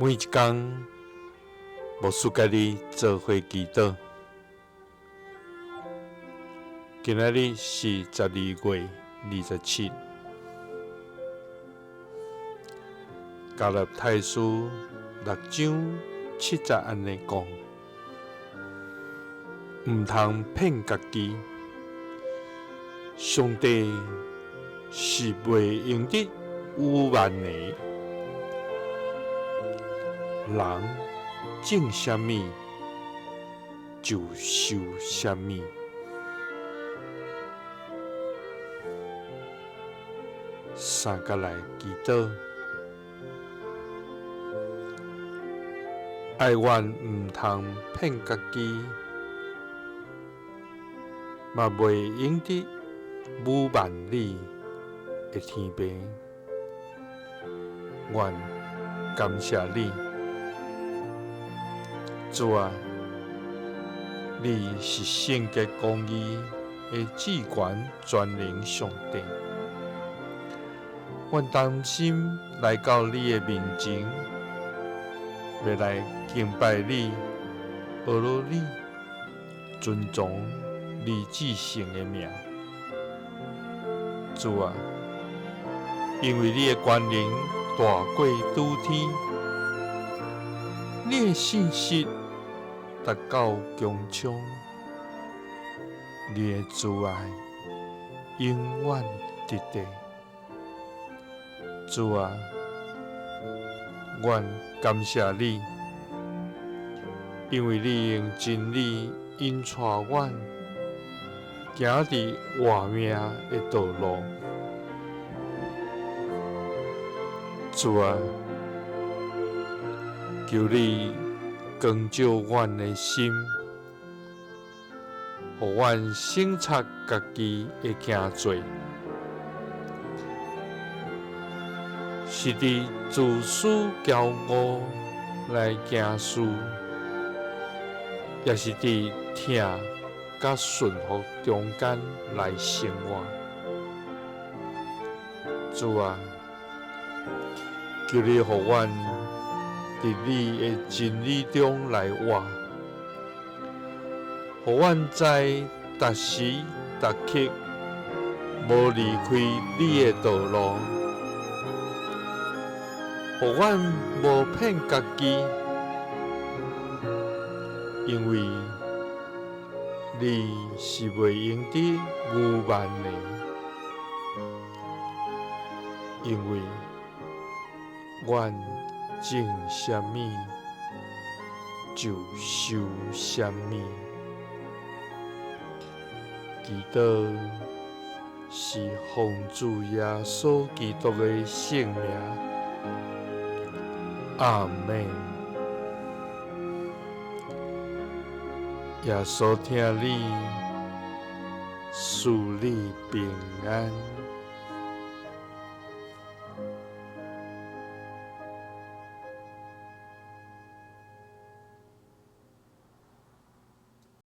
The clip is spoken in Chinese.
每一天，牧师甲你做伙祈祷。今仔日是12月27，加勒太书6章7节安尼讲：毋通骗家己，上帝是袂用得有万的。人种啥物，就收啥物。三个来祈祷，爱愿毋通骗家己，嘛袂用得无万里的天父。愿感谢你。主啊，你是圣洁公义的至权全能上帝。阮甘心来到你的面前，要来敬拜你、学罗你、尊重你至圣的名。主啊，因为你的权能大过诸天，你的信实达到强冲，你的慈爱永远直直。主啊，愿感谢你，因为你用真理引带阮行伫活命的道路。主啊，求你光照阮的心，互阮省察家己的行罪，是伫自私骄傲来行事，也是伫听甲顺服中间来生活。主啊，求你互阮伫你的真理中来活，互阮在逐时逐刻无离开你的道路，互阮无骗家己，因为你是袂用得有万的，因为阮种啥物，就收啥物。祈祷是奉主耶稣基督的圣名，阿门。耶稣听你，赐你平安。